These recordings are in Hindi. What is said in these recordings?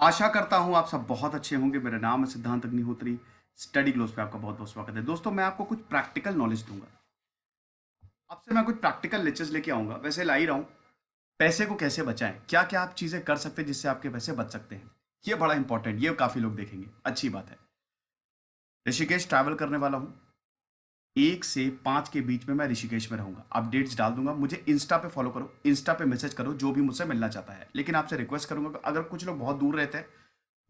आशा करता हूं आप सब बहुत अच्छे होंगे। मेरा नाम है सिद्धांत अग्निहोत्री। स्टडी ग्लोस पे आपका बहुत बहुत स्वागत है। दोस्तों, मैं आपको कुछ प्रैक्टिकल नॉलेज दूंगा। आपसे मैं कुछ प्रैक्टिकल लेक्चर्स लेके आऊंगा। वैसे ला ही रहा हूं। पैसे को कैसे बचाएं, क्या क्या आप चीजें कर सकते हैं जिससे आपके पैसे बच सकते हैं। ये बड़ा इंपॉर्टेंट, ये काफी लोग देखेंगे, अच्छी बात है। ऋषिकेश ट्रैवल करने वाला हूं। 1 से 5 के बीच में मैं ऋषिकेश में रहूंगा। अपडेट्स डाल दूंगा। मुझे इंस्टा पे फॉलो करो, इंस्टा पे मैसेज करो जो भी मुझसे मिलना चाहता है। लेकिन आपसे रिक्वेस्ट करूंगा कि अगर कुछ लोग बहुत दूर रहते हैं,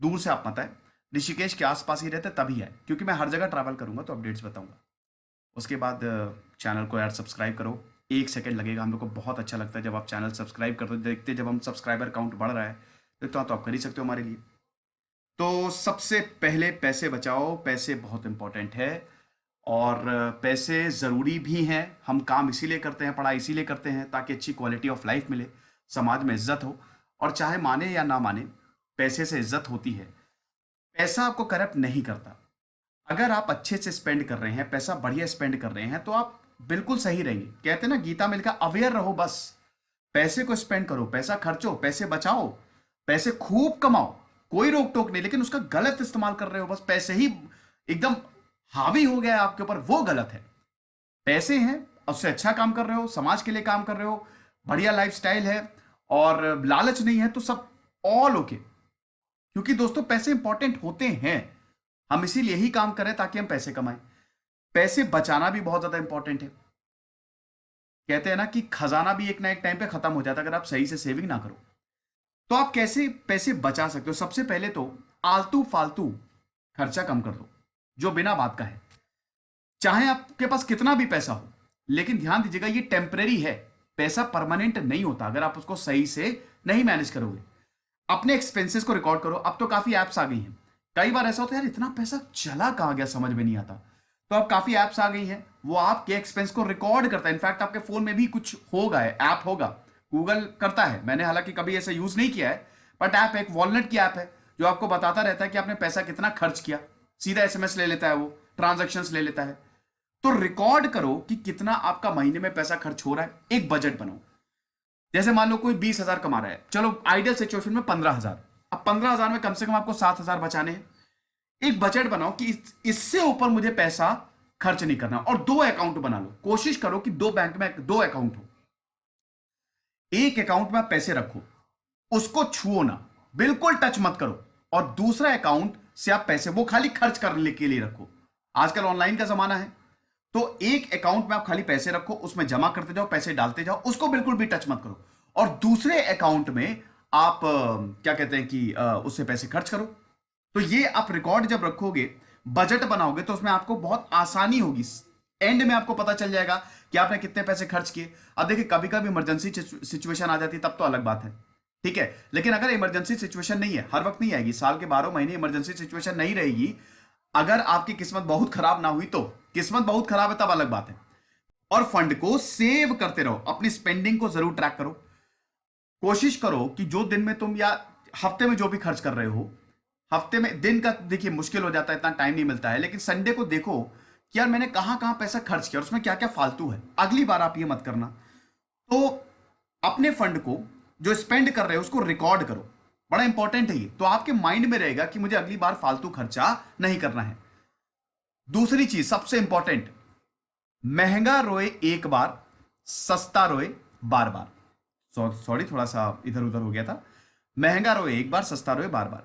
दूर से आप मत आए, ऋषिकेश के आसपास ही रहते तभी आए, क्योंकि मैं हर जगह ट्रैवल करूंगा तो अपडेट्स बताऊंगा। उसके बाद चैनल को यार सब्सक्राइब करो। 1 सेकंड लगेगा। हम लोग को बहुत अच्छा लगता है जब आप चैनल सब्सक्राइब करते हो। देखते जब हम सब्सक्राइबर काउंट बढ़ रहा है तो आप कर ही सकते हो हमारे लिए। तो सबसे पहले पैसे बचाओ। पैसे बहुत इंपॉर्टेंट है और पैसे ज़रूरी भी हैं। हम काम इसीलिए करते हैं, पढ़ाई इसीलिए करते हैं ताकि अच्छी क्वालिटी ऑफ लाइफ मिले, समाज में इज्जत हो। और चाहे माने या ना माने, पैसे से इज्जत होती है। पैसा आपको करप्ट नहीं करता। अगर आप अच्छे से स्पेंड कर रहे हैं, पैसा बढ़िया स्पेंड कर रहे हैं, तो आप बिल्कुल सही रहेंगे। कहते हैं ना गीता में लिखा, अवेयर रहो बस। पैसे को स्पेंड करो, पैसा खर्चो, पैसे बचाओ, पैसे खूब कमाओ, कोई रोक टोक नहीं। लेकिन उसका गलत इस्तेमाल कर रहे हो, बस पैसे ही एकदम हावी हो गया है आपके ऊपर, वो गलत है। पैसे हैं, उससे अच्छा काम कर रहे हो, समाज के लिए काम कर रहे हो, बढ़िया लाइफस्टाइल है और लालच नहीं है, तो सब ऑल ओके। क्योंकि दोस्तों पैसे इंपॉर्टेंट होते हैं। हम इसीलिए ही काम करें ताकि हम पैसे कमाएं। पैसे बचाना भी बहुत ज्यादा इंपॉर्टेंट है। कहते हैं ना कि खजाना भी एक ना एक टाइम पे खत्म हो जाता है अगर आप सही से सेविंग ना करो। तो आप कैसे पैसे बचा सकते हो? सबसे पहले तो आलतू फालतू खर्चा कम कर दो, जो बिना बात का है। चाहे आपके पास कितना भी पैसा हो, लेकिन ध्यान दीजिएगा ये टेम्परेरी है। पैसा परमानेंट नहीं होता अगर आप उसको सही से नहीं मैनेज करोगे। अपने एक्सपेंसेस को रिकॉर्ड करो। अब तो काफी एप्स आ गई हैं। कई बार ऐसा होता है यार इतना पैसा चला कहां गया, समझ में नहीं आता। तो अब काफी एप्स आ गई हैं, वो आपके एक्सपेंस को रिकॉर्ड करता है। इनफैक्ट आपके फोन में भी कुछ होगा, ऐप होगा, गूगल करता है। मैंने हालांकि कभी ऐसा यूज नहीं किया है, बट ऐप एक वॉलनट की ऐप है जो आपको बताता रहता है कि आपने पैसा कितना खर्च किया। सीधा एसएमएस ले लेता है, वो ट्रांजेक्शन्स ले लेता है। तो रिकॉर्ड करो कि कितना आपका महीने में पैसा खर्च हो रहा है। एक बजट बनाओ। जैसे मान लो कोई 20,000 कमा रहा है, चलो आइडियल सिचुएशन में 15,000। अब 15,000 में कम से कम आपको 7,000 बचाने हैं। एक बजट बनाओ कि इससे ऊपर मुझे पैसा खर्च नहीं करना। और 2 अकाउंट बना लो। कोशिश करो कि 2 बैंक में 2 अकाउंट हो। एक अकाउंट में आप पैसे रखो, उसको छुओ ना, बिल्कुल टच मत करो। और दूसरा अकाउंट से आप पैसे वो खाली खर्च करने के लिए रखो। आजकल ऑनलाइन का जमाना है, तो एक अकाउंट में आप खाली पैसे रखो, उसमें जमा करते जाओ, पैसे डालते जाओ, उसको बिल्कुल भी टच मत करो। और दूसरे अकाउंट में आप क्या कहते हैं कि उससे पैसे खर्च करो। तो ये आप रिकॉर्ड जब रखोगे, बजट बनाओगे, तो उसमें आपको बहुत आसानी होगी। एंड में आपको पता चल जाएगा कि आपने कितने पैसे खर्च किए। अब देखिए कभी कभी इमरजेंसी सिचुएशन आ जाती है, तब तो अलग बात है, ठीक है। लेकिन अगर इमरजेंसी सिचुएशन नहीं है, हर वक्त नहीं आएगी, साल के 12 महीने इमरजेंसी सिचुएशन नहीं रहेगी। अगर आपकी किस्मत बहुत खराब ना हुई तो, किस्मत बहुत खराब है तब अलग बात है। और फंड को सेव करते रहो। अपनी स्पेंडिंग को जरूर ट्रैक करो। कोशिश करो कि जो दिन में तुम या हफ्ते में जो भी खर्च कर रहे हो, हफ्ते में दिन का देखिए मुश्किल हो जाता है, इतना टाइम नहीं मिलता है, लेकिन संडे को देखो कि यार मैंने कहां कहां पैसा खर्च किया और उसमें क्या क्या फालतू है। अगली बार आप ये मत करना। तो अपने फंड को जो स्पेंड कर रहे हो उसको रिकॉर्ड करो। बड़ा इंपॉर्टेंट है ये, तो आपके माइंड में रहेगा कि मुझे अगली बार फालतू खर्चा नहीं करना है। दूसरी चीज सबसे इंपॉर्टेंट, महंगा रोए एक बार, सस्ता रोए बार बार। सॉरी, थोड़ा सा इधर उधर हो गया था। महंगा रोए एक बार, सस्ता रोए बार बार।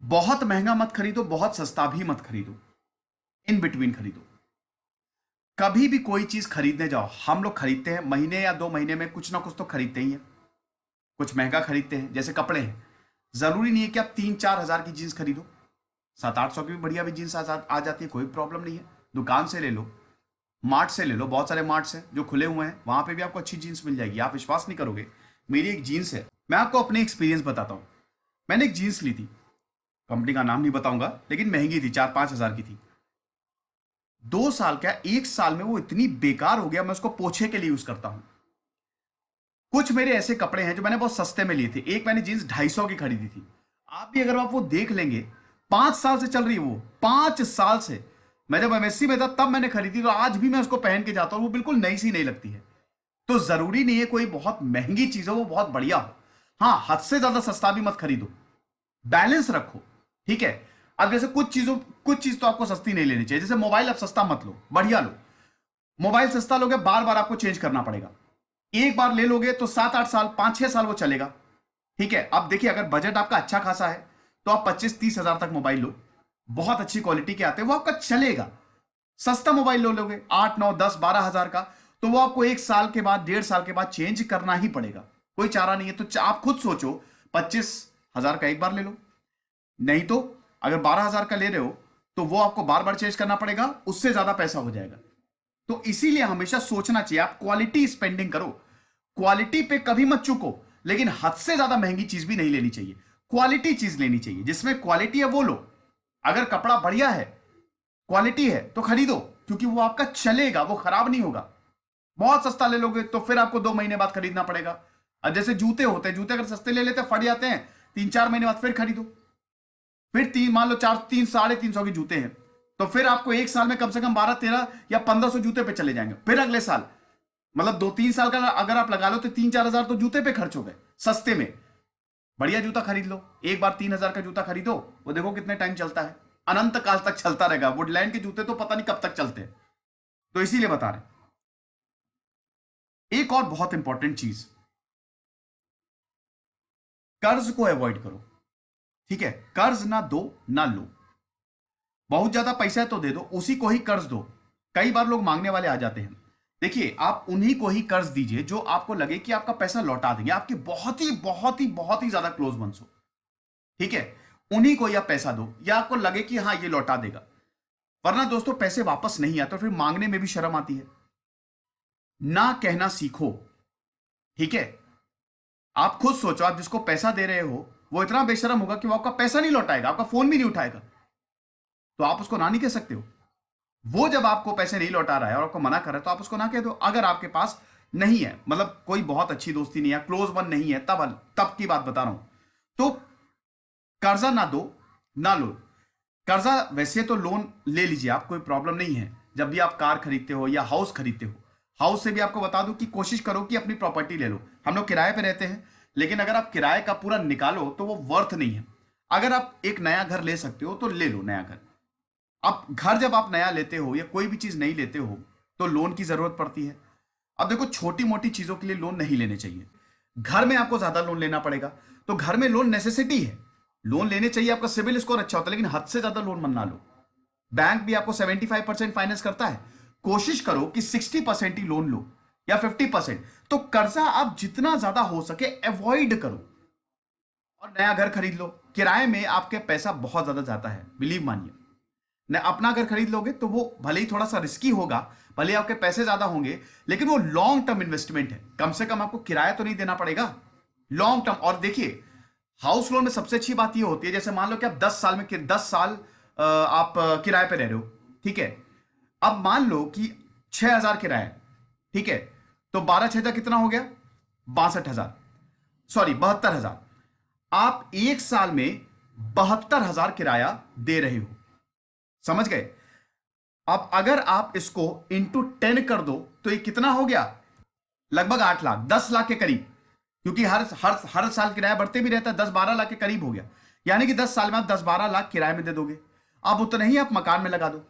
बहुत महंगा मत खरीदो, बहुत सस्ता भी मत खरीदो, इन बिटवीन खरीदो। कभी भी कोई चीज खरीदने जाओ, हम लोग खरीदते हैं महीने या 2 महीने में कुछ ना कुछ तो खरीदते ही हैं। कुछ महंगा खरीदते हैं, जैसे कपड़े हैं। जरूरी नहीं है कि आप 3-4 हजार की जीन्स खरीदो। 700-800 की भी बढ़िया भी जीन्स आ जाती है, कोई प्रॉब्लम नहीं है। दुकान से ले लो, मार्ट से ले लो, बहुत सारे मार्ट्स हैं जो खुले हुए हैं, वहां पे भी आपको अच्छी जीन्स मिल जाएगी। आप विश्वास नहीं करोगे, मेरी एक जीन्स है, मैं आपको अपने एक्सपीरियंस बताता हूं। मैंने एक जीन्स ली थी, कंपनी का नाम नहीं बताऊंगा, लेकिन महंगी थी, 4-5 हजार की थी। 2 साल क्या 1 साल में वो इतनी बेकार हो गया, मैं उसको पोछे के लिए यूज करता हूं। कुछ मेरे ऐसे कपड़े हैं जो मैंने बहुत सस्ते में लिए थे। एक मैंने जीन्स 250 की खरीदी थी। आप भी अगर आप वो देख लेंगे, 5 साल से चल रही है वो, 5 साल से। मैं जब एमएससी में था तब मैंने खरीदी, तो आज भी मैं उसको पहन के जाता हूं, वो बिल्कुल नई सी नहीं लगती है। तो जरूरी नहीं है कोई बहुत महंगी चीज हो वो बहुत बढ़िया हो। हाँ, हद से ज्यादा सस्ता भी मत खरीदो। बैलेंस रखो, ठीक है। अब जैसे कुछ चीज तो आपको सस्ती नहीं लेनी चाहिए। जैसे मोबाइल, अब सस्ता मत लो, बढ़िया लो। मोबाइल सस्ता लोगे, बार बार आपको चेंज करना पड़ेगा। एक बार ले लोगे तो 7-8 साल, 5-6 साल वो चलेगा, ठीक है। अब देखिए, अगर बजट आपका अच्छा खासा है तो आप 25-30 हजार तक मोबाइल लो, बहुत अच्छी क्वालिटी के आते हैं, वो आपका चलेगा। सस्ता मोबाइल लो लोगे 8-9-10-12 हजार का, तो वो आपको 1 साल के बाद, 1.5 साल के बाद चेंज करना ही पड़ेगा, कोई चारा नहीं है। तो आप खुद सोचो, 25 हजार का एक बार ले लो, नहीं तो अगर 12 हजार का ले रहे हो तो वो आपको बार बार चेंज करना पड़ेगा, उससे ज्यादा पैसा हो जाएगा। तो इसीलिए हमेशा सोचना चाहिए, आप क्वालिटी स्पेंडिंग करो, क्वालिटी पे कभी मत चूको, लेकिन हद से ज्यादा महंगी चीज भी नहीं लेनी चाहिए। क्वालिटी चीज लेनी चाहिए, जिसमें क्वालिटी है वो लो। अगर कपड़ा बढ़िया है, क्वालिटी है, तो खरीदो, क्योंकि वो आपका चलेगा, वो खराब नहीं होगा। बहुत सस्ता ले लोगे तो फिर आपको 2 महीने बाद खरीदना पड़ेगा। अब जैसे जूते होते हैं, जूते अगर सस्ते ले लेते फट जाते हैं, 3-4 महीने बाद फिर खरीदो। फिर मान लो 300-350 के जूते हैं, तो फिर आपको 1 साल में कम से कम 1200-1300 या 1500 जूते पे चले जाएंगे। फिर अगले साल, मतलब 2-3 साल का अगर आप लगा लो तो 3-4 हजार तो जूते पे खर्च हो गए सस्ते में। बढ़िया जूता खरीद लो, एक बार 3 हजार का जूता खरीदो, वो देखो कितने टाइम चलता है, अनंत काल तक चलता रहेगा। वुडलैंड के जूते तो पता नहीं कब तक चलते हैं। तो इसीलिए बता रहे, एक और बहुत इंपॉर्टेंट चीज, कर्ज को अवॉइड करो, ठीक है। कर्ज ना दो ना लो, बहुत ज्यादा पैसा है तो दे दो, उसी को ही कर्ज दो। कई बार लोग मांगने वाले आ जाते हैं, देखिए आप उन्हीं को ही कर्ज दीजिए जो आपको लगे कि आपका पैसा लौटा देंगे, आपके बहुत ही बहुत ही बहुत ही ज्यादा क्लोज वंस हो, ठीक है। उन्हीं को या पैसा दो, या आपको लगे कि हाँ ये लौटा देगा। वरना दोस्तों पैसे वापस नहीं आते, तो फिर मांगने में भी शर्म आती है। ना कहना सीखो, ठीक है। आप खुद सोचो, आप जिसको पैसा दे रहे हो वो इतना बेशरम होगा कि वो आपका पैसा नहीं लौटाएगा, आपका फोन भी नहीं उठाएगा, तो आप उसको ना नहीं कह सकते हो। वो जब आपको पैसे नहीं लौटा रहा है और आपको मना कर रहा है, तो आप उसको ना कह दो। अगर आपके पास नहीं है, मतलब कोई बहुत अच्छी दोस्ती नहीं है, क्लोज वन नहीं है, तब की बात बता रहा हूं। तो कर्जा ना दो ना लो। कर्जा वैसे तो लोन ले लीजिए, आप, कोई प्रॉब्लम नहीं है। जब भी आप कार खरीदते हो या हाउस खरीदते हो, हाउस से भी आपको बता दूं कि कोशिश करो कि अपनी प्रॉपर्टी ले लो। हम लोग किराए पे रहते हैं, लेकिन अगर आप किराए का पूरा निकालो तो वो वर्थ नहीं है। अगर आप एक नया घर ले सकते हो तो ले लो नया घर। अब घर जब आप नया लेते हो या कोई भी चीज नहीं लेते हो तो लोन की जरूरत पड़ती है। अब देखो, छोटी मोटी चीजों के लिए लोन नहीं लेने चाहिए। घर में आपको ज्यादा लोन लेना पड़ेगा, तो घर में लोन नेसेसिटी है, लोन लेने चाहिए, आपका सिविल स्कोर अच्छा होता है, लेकिन हद से ज्यादा लोन मत ना लो। बैंक भी आपको 75% फाइनेंस करता है, कोशिश करो कि 60% ही लोन लो या 50%। तो कर्जा आप जितना ज्यादा हो सके अवॉइड करो, और नया घर खरीद लो। किराए में आपके पैसा बहुत ज्यादा जाता है, बिलीव मानिए। न अपना घर खरीद लोगे तो वो भले ही थोड़ा सा रिस्की होगा, भले ही आपके पैसे ज्यादा होंगे, लेकिन वो लॉन्ग टर्म इन्वेस्टमेंट है। कम से कम आपको किराया तो नहीं देना पड़ेगा, लॉन्ग टर्म। और देखिए, हाउस लोन में सबसे अच्छी बात ये होती है, जैसे मान लो कि आप 10 साल आप किराए पे रह रहे हो, ठीक है। अब मान लो कि 6 हजार किराया है, ठीक है, तो 12 6 कितना हो गया, 62 हजार, सॉरी 72 हजार। आप 1 साल में 72 हजार किराया दे रहे हो, समझ गए। अब अगर आप इसको इंटू 10 कर दो तो ये कितना हो गया, लगभग 8 लाख, 10 लाख के करीब, क्योंकि हर साल किराया बढ़ते भी रहता है, 10-12 लाख के करीब हो गया। यानी कि 10 साल में आप 10-12 लाख किराए में दे दोगे, अब उतना ही आप मकान में लगा दो।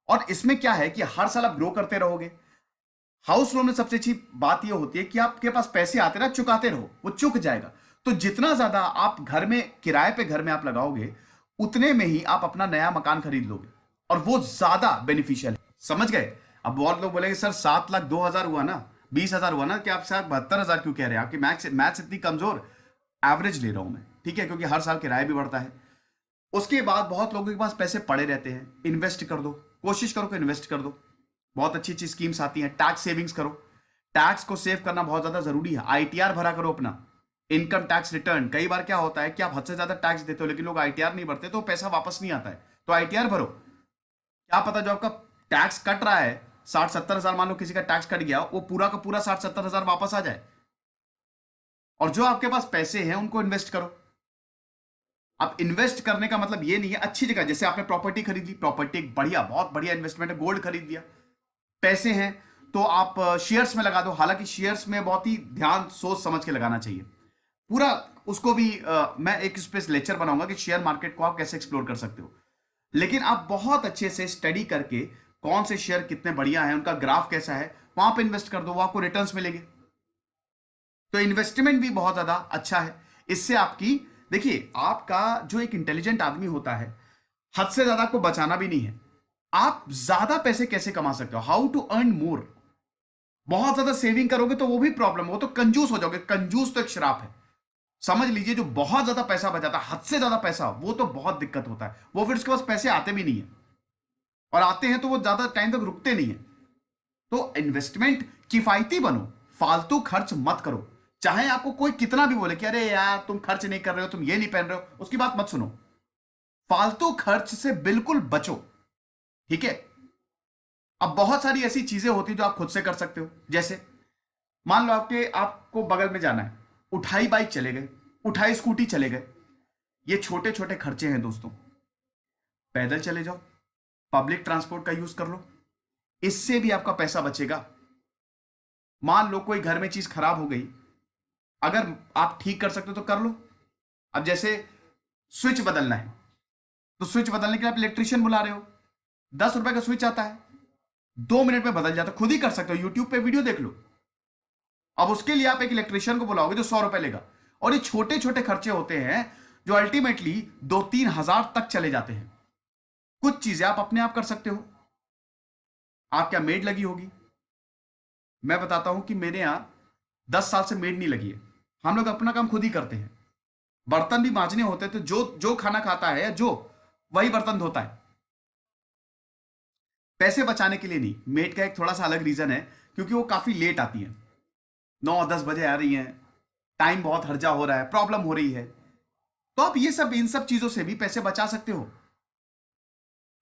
और इसमें क्या है कि हर साल आप ग्रो करते रहोगे। हाउस लोन में सबसे अच्छी बात यह होती है कि आपके पास पैसे आते रहे, चुकाते रहो, वो चुक जाएगा। तो जितना ज्यादा आप घर में, किराए पे घर में आप लगाओगे, उतने में ही आप अपना नया मकान खरीद लोगे, और वो ज्यादा बेनिफिशियल है, समझ गए। अब बहुत लोग बोलेंगे सर 7,02,000 हुआ ना, 20,000 हुआ ना, कि आप सर 72,000 क्यों कह रहे हैं, आपकी मैथ्स इतनी कमजोर। एवरेज ले रहा हूं मैं, ठीक है, क्योंकि हर साल किराया भी बढ़ता है। उसके बाद बहुत लोगों के पास पैसे पड़े रहते हैं, इन्वेस्ट कर दो, कोशिश करो कि इन्वेस्ट कर दो। बहुत अच्छी अच्छी स्कीम्स आती हैं, टैक्स सेविंग्स करो, टैक्स को सेव करना बहुत ज्यादा जरूरी है। आईटीआर भरा करो अपना, इनकम टैक्स रिटर्न। कई बार क्या होता है कि आप हद से ज्यादा टैक्स देते हो, लेकिन लोग आईटीआर नहीं भरते, तो पैसा वापस नहीं आता है। तो आईटीआर भरो, क्या पता जो आपका टैक्स कट रहा है 60-70 हजार, मान लो किसी का टैक्स कट गया, वो पूरा का पूरा 60-70 हजार वापस आ जाए। और जो आपके पास पैसे हैं उनको इन्वेस्ट करो। अब इन्वेस्ट करने का मतलब ये नहीं है, अच्छी जगह, जैसे आपने प्रॉपर्टी खरीद ली, प्रॉपर्टी एक बढ़िया, बहुत बढ़िया इन्वेस्टमेंट है, गोल्ड खरीद लिया, पैसे हैं तो आप शेयर्स में लगा दो। हालांकि शेयर्स में बहुत ही ध्यान सोच समझ के लगाना चाहिए, पूरा उसको भी मैं एक इस पे लेक्चर बनाऊंगा कि शेयर मार्केट को आप कैसे एक्सप्लोर कर सकते हो। लेकिन आप बहुत अच्छे से स्टडी करके कौन से शेयर कितने बढ़िया हैं, उनका ग्राफ कैसा है, वहां पे इन्वेस्ट कर दो, वो आपको रिटर्न्स मिलेंगे। तो इन्वेस्टमेंट भी बहुत ज्यादा अच्छा है। इससे आपकी, देखिए, आपका जो एक इंटेलिजेंट आदमी होता है, हद से ज्यादा आपको बचाना भी नहीं है। आप ज्यादा पैसे कैसे कमा सकते हो, हाउ टू अर्न मोर। बहुत ज्यादा सेविंग करोगे तो वो भी प्रॉब्लम, वो तो कंजूस हो जाओगे। कंजूस तो एक श्राप है, समझ लीजिए। जो बहुत ज्यादा पैसा बचाता है, हद से ज्यादा पैसा, वो तो बहुत दिक्कत होता है। वो फिर उसके पास पैसे आते भी नहीं है, और आते हैं तो वो ज्यादा टाइम तक रुकते नहीं है। तो इन्वेस्टमेंट किफायती बनो, फालतू खर्च मत करो। चाहे आपको कोई कितना भी बोले कि अरे यार तुम खर्च नहीं कर रहे हो, तुम ये नहीं पहन रहे हो, उसकी बात मत सुनो। फालतू खर्च से बिल्कुल बचो, ठीक है। अब बहुत सारी ऐसी चीजें होती जो आप खुद से कर सकते हो। जैसे मान लो आपको बगल में जाना है, उठाई बाइक चले गए, उठाई स्कूटी चले गए। ये छोटे छोटे खर्चे हैं दोस्तों। पैदल चले जाओ, पब्लिक ट्रांसपोर्ट का यूज कर लो, इससे भी आपका पैसा बचेगा। मान लो कोई घर में चीज खराब हो गई, अगर आप ठीक कर सकते हो तो कर लो। अब जैसे स्विच बदलना है, तो स्विच बदलने के लिए आप इलेक्ट्रिशियन बुला रहे हो, 10 रुपए का स्विच आता है, 2 मिनट में बदल जाता है। खुद ही कर सकते हो, यूट्यूब पे वीडियो देख लो। अब उसके लिए आप एक इलेक्ट्रिशियन को बुलाओगे जो 100 रुपए लेगा। और ये छोटे छोटे खर्चे होते हैं जो अल्टीमेटली 2-3 हजार तक चले जाते हैं। कुछ चीजें आप अपने आप कर सकते हो। आप क्या मेड लगी होगी? मैं बताता हूं कि मेरे यहां 10 साल से मेड नहीं लगी है। हम लोग अपना काम खुद ही करते हैं। बर्तन भी मांजने होते तो जो जो खाना खाता है जो वही बर्तन धोता है। पैसे बचाने के लिए नहीं। मेड का एक थोड़ा सा अलग रीजन है, क्योंकि वो काफी लेट आती है, 9-10 बजे आ रही है, टाइम बहुत हर्जा हो रहा है, प्रॉब्लम हो रही है। तो आप इन सब चीजों से भी पैसे बचा सकते हो,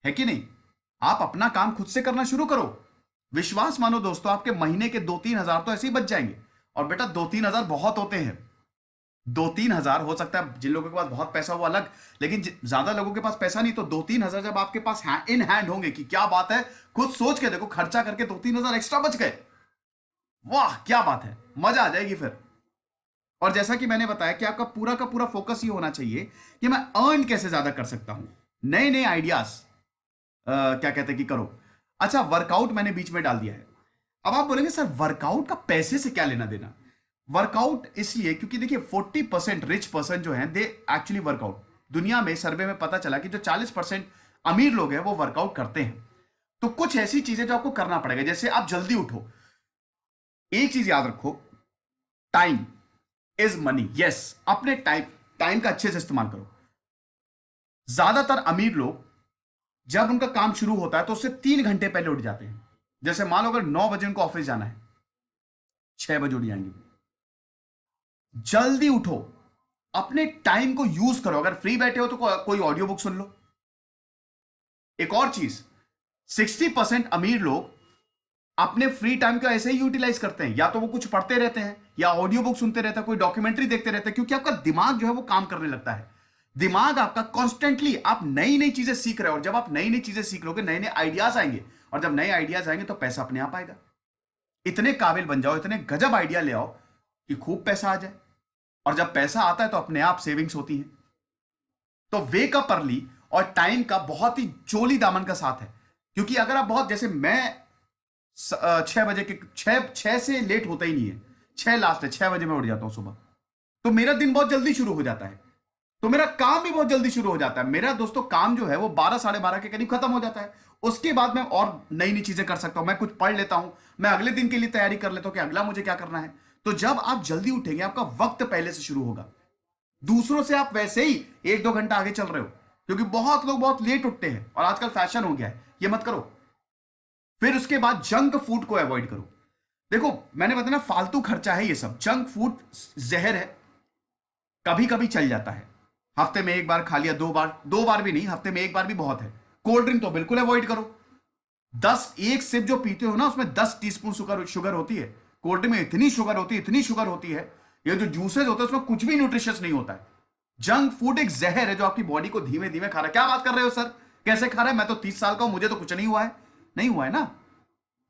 है कि नहीं। आप अपना काम खुद से करना शुरू करो। विश्वास मानो दोस्तों, आपके महीने के 2-3 हजार तो ऐसे ही बच जाएंगे। और बेटा 2-3 हजार बहुत होते हैं। 2-3 हजार हो सकता है जिन लोगों के पास बहुत पैसा हो अलग, लेकिन ज्यादा लोगों के पास पैसा नहीं। तो 2-3 हजार जब आपके पास इन हैंड होंगे कि क्या बात है, खुद सोच के देखो, खर्चा करके 2-3 हजार एक्स्ट्रा बच गए, वाह क्या बात है, मजा आ जाएगी फिर। और जैसा कि मैंने बताया कि आपका पूरा का पूरा फोकस ये होना चाहिए कि मैं अर्न कैसे ज्यादा कर सकता हूं। नए नए आइडियाज क्या कहते हैं कि करो। अच्छा, वर्कआउट मैंने बीच में डाल दिया है। अब आप बोलेंगे सर वर्कआउट का पैसे से क्या लेना देना। वर्कआउट इसलिए क्योंकि देखिए 40% रिच पर्सन जो है दे एक्चुअली वर्कआउट। दुनिया में सर्वे में पता चला कि जो 40% अमीर लोग हैं वो वर्कआउट करते हैं। तो कुछ ऐसी चीजें जो आपको करना पड़ेगा, जैसे आप जल्दी उठो। एक चीज याद रखो, टाइम इज मनी। यस, अपने टाइम का अच्छे से इस्तेमाल करो। ज्यादातर अमीर लोग जब उनका काम शुरू होता है तो उससे 3 घंटे पहले उठ जाते हैं। जैसे मान लो अगर 9 बजे उनको ऑफिस जाना है, 6 बजे उठ जाएंगे। जल्दी उठो, अपने टाइम को यूज करो। अगर फ्री बैठे हो तो कोई ऑडियो बुक सुन लो। एक और चीज, 60% अमीर लोग अपने फ्री टाइम को ऐसे ही यूटिलाइज करते हैं, या तो वो कुछ पढ़ते रहते हैं या ऑडियो बुक सुनते रहते हैं, कोई डॉक्यूमेंट्री देखते रहते हैं, क्योंकि आपका दिमाग जो है वो काम करने लगता है। दिमाग आपका कॉन्स्टेंटली, आप नई नई चीजें सीख रहे हो, और जब आप नई नई चीजें सीख लोगे नए नए आइडियाज आएंगे, और जब नए आइडियाज आएंगे तो पैसा अपने आप आएगा। इतने काबिल बन जाओ, इतने गजब आइडिया ले आओ कि खूब पैसा आ जाए। और जब पैसा आता है तो अपने आप सेविंग्स होती है। तो वेक अप अर्ली और टाइम का बहुत ही चोली दामन का साथ है। क्योंकि अगर आप बहुत, जैसे मैं 6 बजे के 6 से लेट होता ही नहीं है, 6 लास्ट है, 6 बजे मैं उठ जाता हूं सुबह। तो मेरा दिन बहुत जल्दी शुरू हो जाता है, तो मेरा काम भी बहुत जल्दी शुरू हो जाता है। मेरा दोस्तों काम जो है वो 12-12:30 के करीब खत्म हो जाता है। उसके बाद मैं और नई नई चीजें कर सकता हूं। मैं कुछ पढ़ लेता हूं, मैं अगले दिन के लिए तैयारी कर लेता हूं कि अगला मुझे क्या करना है। तो जब आप जल्दी उठेंगे आपका वक्त पहले से शुरू होगा। दूसरों से आप वैसे ही 1-2 घंटा आगे चल रहे हो, क्योंकि बहुत लोग बहुत लेट उठते हैं और आजकल फैशन हो गया है, ये मत करो। फिर उसके बाद जंक फूड को अवॉइड करो। देखो मैंने बताया ना, फालतू खर्चा है ये सब। जंक फूड जहर है, कभी कभी चल जाता है। हफ्ते में एक बार खा लिया, 2 बार भी नहीं, हफ्ते में एक बार भी बहुत है। कोल्ड ड्रिंक तो बिल्कुल अवॉइड करो। 1 सिप जो पीते हो ना, उसमें 10 टीस्पून शुगर होती है। कोल्ड ड्रिंक में इतनी शुगर होती है, इतनी शुगर होती है। ये जो जूसेस होते हैं उसमें कुछ भी न्यूट्रिशियस नहीं होता है। जंक फूड एक जहर है जो आपकी बॉडी को धीमे धीमे खा रहा है। क्या बात कर रहे हो सर, कैसे खा रहा है? मैं तो 30 साल का हूं, मुझे तो कुछ नहीं हुआ है। नहीं हुआ है ना।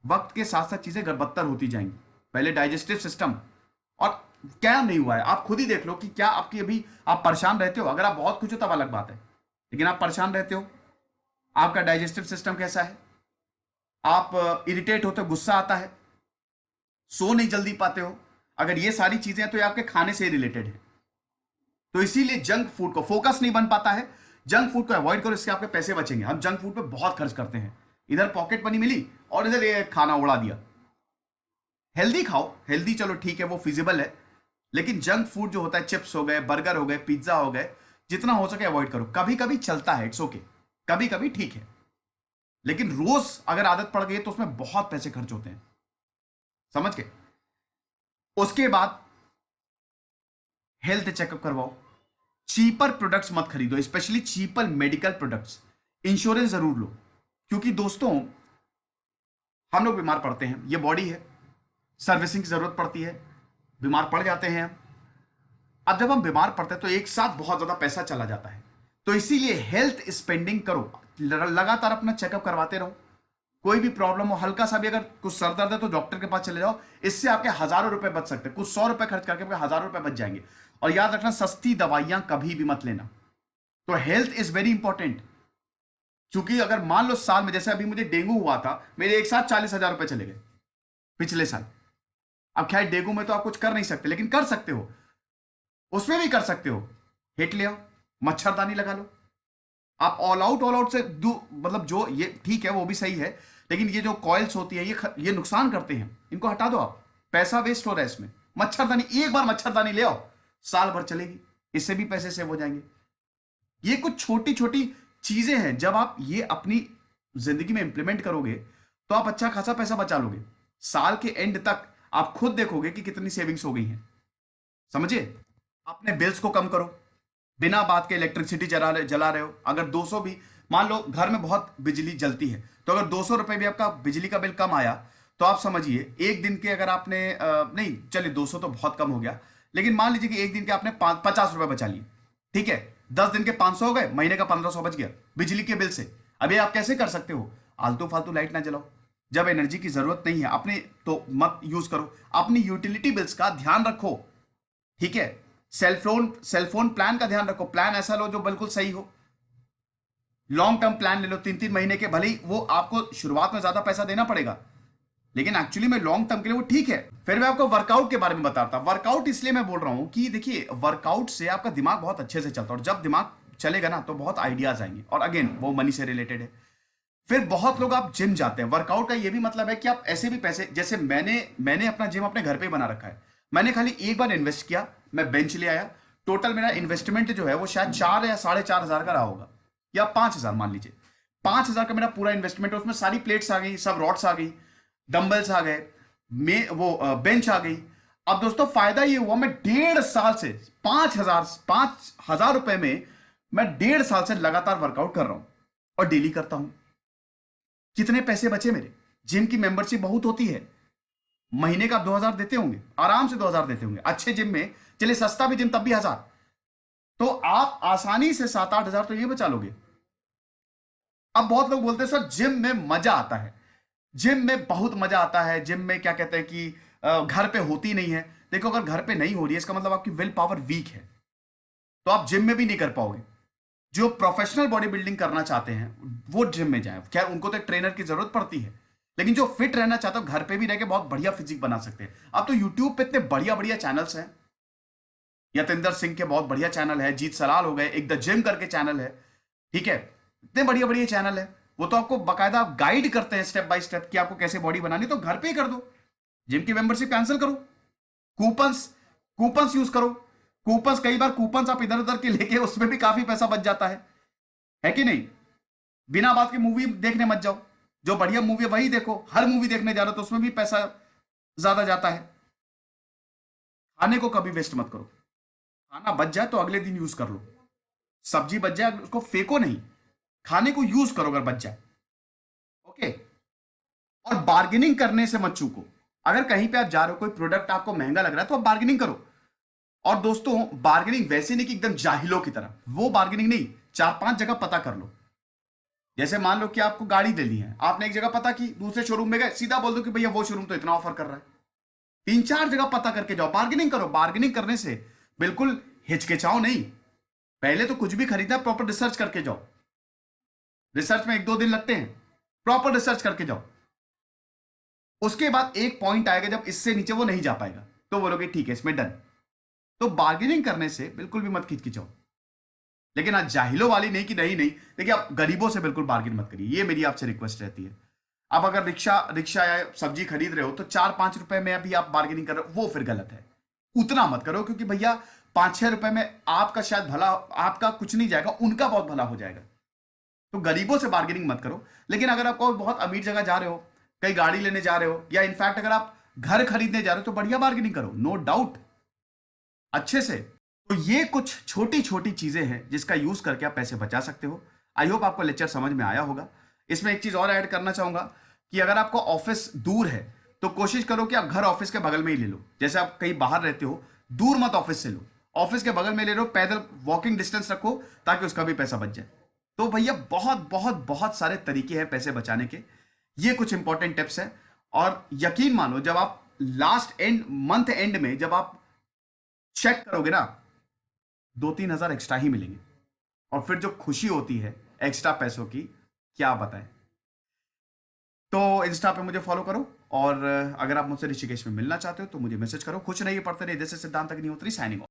वक्त के साथ साथ चीजें गड़बत्तर होती जाएंगी। पहले डाइजेस्टिव सिस्टम, और क्या नहीं हुआ है, आप खुद ही देख लो कि क्या आपकी अभी आप परेशान रहते हो। अगर आप बहुत खुश हो तब अलग बात है, लेकिन आप परेशान रहते हो, आपका डाइजेस्टिव सिस्टम कैसा है, आप इरिटेट होते हो, गुस्सा आता है, सो नहीं जल्दी पाते हो, अगर ये सारी चीजें हैं तो ये आपके खाने से रिलेटेड है। तो इसीलिए जंक फूड को फोकस नहीं बन पाता है, जंक फूड को अवॉइड करो, इससे आपके पैसे बचेंगे। हम जंक फूड पे बहुत खर्च करते हैं, इधर पॉकेट मनी मिली और इधर ये खाना उड़ा दिया। हेल्दी खाओ, हेल्दी चलो ठीक है वो फिजिबल है, लेकिन जंक फूड जो होता है, चिप्स हो गए, बर्गर हो गए, पिज्जा हो गए, जितना हो सके अवॉइड करो। कभी कभी चलता है, इट्स ओके, कभी कभी ठीक है, लेकिन रोज अगर आदत पड़ गई तो उसमें बहुत पैसे खर्च होते हैं, समझ के। उसके बाद हेल्थ चेकअप करवाओ, चीपर प्रोडक्ट्स मत खरीदो, specially cheaper medical products. Insurance जरूर लो, क्योंकि दोस्तों हम लोग बीमार पड़ते हैं, ये बॉडी है, सर्विसिंग की जरूरत पड़ती है, बीमार पड़ जाते हैं हम। अब जब हम बीमार पड़ते हैं तो एक साथ बहुत ज्यादा पैसा चला जाता है, तो इसीलिए हेल्थ स्पेंडिंग करो, लगातार अपना चेकअप करवाते रहो। कोई भी प्रॉब्लम हो, हल्का सा भी अगर कुछ सर दर्द है तो डॉक्टर के पास चले जाओ, इससे आपके हजारों रुपए बच सकते हैं। कुछ 100 रुपए खर्च करके आपके हजारों रुपए बच जाएंगे। और याद रखना, सस्ती दवाइयां कभी भी मत लेना। तो हेल्थ इज वेरी इंपॉर्टेंट, क्योंकि अगर मान लो साल में, जैसे अभी मुझे डेंगू हुआ था, मेरे एक साथ 40,000 रुपए चले गए पिछले साल। अब खैर डेंगू में तो आप कुछ कर नहीं सकते, लेकिन कर सकते हो, उसमें भी कर सकते हो, हिट ले आओ, मच्छरदानी लगा लो। आप ऑल आउट से मतलब जो ये ठीक है वो भी सही है, लेकिन ये जो कॉइल्स होती है ये नुकसान करते हैं, इनको हटा दो आप, पैसा वेस्ट हो रहा है इसमें। मच्छरदानी, एक बार मच्छरदानी ले आओ, साल भर चलेगी, इससे भी पैसे सेव हो जाएंगे। ये कुछ छोटी छोटी चीजें हैं, जब आप ये अपनी जिंदगी में इंप्लीमेंट करोगे तो आप अच्छा खासा पैसा बचा लोगे। साल के एंड तक आप खुद देखोगे कि कितनी सेविंग्स हो गई हैं, समझिए। अपने बिल्स को कम करो, बिना बात के इलेक्ट्रिसिटी जला रहे हो, अगर 200 भी, मान लो घर में बहुत बिजली जलती है, तो अगर 200 रुपए भी आपका बिजली का बिल कम आया, तो आप समझिए एक दिन के, अगर आपने नहीं चलिए 200 तो बहुत कम हो गया, लेकिन मान लीजिए कि एक दिन के आपने 50 रुपए बचा लिए, ठीक है, 10 दिन के 500 हो गए, महीने का 1500 बच गया बिजली के बिल से। अभी आप कैसे कर सकते हो, आलतू फालतू लाइट ना जलाओ, जब एनर्जी की जरूरत नहीं है अपने तो मत यूज करो, अपनी यूटिलिटी बिल्स का ध्यान रखो, ठीक है। सेलफोन प्लान का ध्यान रखो, प्लान ऐसा लो जो बिल्कुल सही हो। लॉन्ग टर्म प्लान ले लो, 3-3 महीने के, भले ही वो आपको शुरुआत में ज्यादा पैसा देना पड़ेगा, लेकिन एक्चुअली में लॉन्ग टर्म के लिए वो ठीक है। फिर मैं आपको वर्कआउट के बारे में बताता हूं। वर्कआउट इसलिए मैं बोल रहा हूं कि देखिए, वर्कआउट से आपका दिमाग बहुत अच्छे से चलता है, और जब दिमाग चलेगा ना तो बहुत आइडियाज आएंगे, और अगेन वो मनी से रिलेटेड है। फिर बहुत लोग आप जिम जाते हैं, वर्कआउट का ये भी मतलब है कि आप ऐसे भी पैसे, जैसे मैंने अपना जिम अपने घर पे ही बना रखा है, मैंने खाली एक बार इन्वेस्ट किया, मैं बेंच ले आया, टोटल मेरा इन्वेस्टमेंट जो है वो शायद 4 या 4,500 का रहा होगा, या 5,000 मान लीजिए। 5,000 का मेरा पूरा इन्वेस्टमेंट है, उसमें सारी प्लेट्स आ गई, सब रॉड्स आ गई, डंबल्स आ गए, में वो बेंच आ गई। अब दोस्तों फायदा ये हुआ, मैं 1.5 साल से 5,000 रुपए में मैं 1.5 साल से लगातार वर्कआउट कर रहा हूं, और डेली करता हूं। कितने पैसे बचे मेरे, जिम की मेंबरशिप बहुत होती है, महीने का 2,000 देते होंगे, आराम से 2,000 देते होंगे अच्छे जिम में, चलिए सस्ता भी जिम तब भी 1,000, तो आप आसानी से 7-8 हजार तो ये बचा लोगे। अब बहुत लोग बोलते हैं सर जिम में मजा आता है, जिम में बहुत मजा आता है, जिम में क्या कहते हैं कि घर पे होती नहीं है। देखो, अगर घर पे नहीं हो रही है इसका मतलब आपकी विल पावर वीक है, तो आप जिम में भी नहीं कर पाओगे। जो प्रोफेशनल बॉडी बिल्डिंग करना चाहते हैं वो जिम में जाए, खैर उनको तो एक ट्रेनर की जरूरत पड़ती है, लेकिन जो फिट रहना चाहते हो घर पे भी रह के बहुत बढ़िया फिजिक बना सकते हैं। अब तो यूट्यूब पे इतने बढ़िया बढ़िया चैनल्स हैं, यतेंद्र सिंह के बहुत बढ़िया चैनल है, जीत सलाल हो गए, एक द जिम करके चैनल है, ठीक है, इतने बढ़िया बढ़िया चैनल है, वो तो आपको बाकायदा गाइड करते हैं स्टेप बाय स्टेप कि आपको कैसे बॉडी बनानी। तो घर पे ही कर दो, जिम की मेंबरशिप कैंसिल करो, कूपन्स कूपन्स यूज करो। कूपन्स, कई बार कूपन्स आप इधर उधर के लेके उसमें भी काफी पैसा बच जाता है कि नहीं। बिना बात के मूवी देखने मत जाओ, जो बढ़िया मूवी है वही देखो, हर मूवी देखने जा रहे हो तो उसमें भी पैसा ज्यादा जाता है। खाने को कभी वेस्ट मत करो, खाना बच जाए तो अगले दिन यूज कर लो, सब्जी बच जाए उसको फेंको नहीं, खाने को यूज करो अगर बच जाए, ओके। और बार्गेनिंग करने से मत चूको, अगर कहीं पे आप जा रहे हो, कोई प्रोडक्ट आपको महंगा लग रहा है तो आप बार्गेनिंग करो। और दोस्तों बार्गेनिंग वैसे नहीं कि एकदम जाहिलों की तरह, वो बार्गेनिंग नहीं, 4-5 जगह पता कर लो। जैसे मान लो कि आपको गाड़ी लेनी है, आपने एक जगह पता की, दूसरे शोरूम में गए, सीधा बोल दो कि भैया वो शोरूम तो इतना ऑफर कर रहा है, 3-4 जगह पता करके जाओ, बार्गेनिंग करो। बार्गेनिंग करने से बिल्कुल हिचकिचाओ नहीं। पहले तो कुछ भी खरीदना है, प्रॉपर रिसर्च करके जाओ। रिसर्च में 1-2 दिन लगते हैं, प्रॉपर रिसर्च करके जाओ। उसके बाद एक पॉइंट आएगा जब इससे नीचे वो नहीं जा पाएगा, तो बोलोगे ठीक है इसमें डन। तो बार्गेनिंग करने से बिल्कुल भी मत खिचकिचाओ। लेकिन आज जाहिलों वाली नहीं कि नहीं नहीं, देखिए आप गरीबों से बिल्कुल बार्गेन मत करिए, ये मेरी आपसे रिक्वेस्ट रहती है। आप अगर रिक्शा रिक्शा या सब्जी खरीद रहे हो तो 4-5 रुपए में अभी आप बार्गेनिंग कर रहे हो, वो फिर गलत है। उतना मत करो, क्योंकि भैया 5-6 रुपए में आपका शायद भला, आपका कुछ नहीं जाएगा, उनका बहुत भला हो जाएगा। तो गरीबों से बार्गेनिंग मत करो। लेकिन अगर आप बहुत अमीर जगह जा रहे हो, कहीं गाड़ी लेने जा रहे हो, या इनफैक्ट अगर आप घर खरीदने जा रहे हो, तो बढ़िया बार्गेनिंग करो, नो डाउट, अच्छे से। तो ये कुछ छोटी छोटी चीजें हैं जिसका यूज करके आप पैसे बचा सकते हो। आई होप आपको लेक्चर समझ में आया होगा। इसमें एक चीज और ऐड करना चाहूंगा कि अगर आपको ऑफिस दूर है तो कोशिश करो कि आप घर ऑफिस के बगल में ही ले लो। जैसे आप कहीं बाहर रहते हो, दूर मत ऑफिस से लो, ऑफिस के बगल में ले लो, पैदल वॉकिंग डिस्टेंस रखो, ताकि उसका भी पैसा बच जाए। तो भैया बहुत बहुत बहुत सारे तरीके हैं पैसे बचाने के। ये कुछ इंपॉर्टेंट टिप्स हैं। और यकीन मानो, जब आप लास्ट एंड मंथ एंड में जब आप चेक करोगे ना, 2-3 हजार एक्स्ट्रा ही मिलेंगे। और फिर जो खुशी होती है एक्स्ट्रा पैसों की, क्या बताएं। तो इंस्टा पे मुझे फॉलो करो, और अगर आप मुझसे ऋषिकेश में मिलना चाहते हो तो मुझे मैसेज करो। खुश रहिए, पढ़ते रहिए। दिस इज सिद्धांत अग्निहोत्री साइनिंग ऑफ।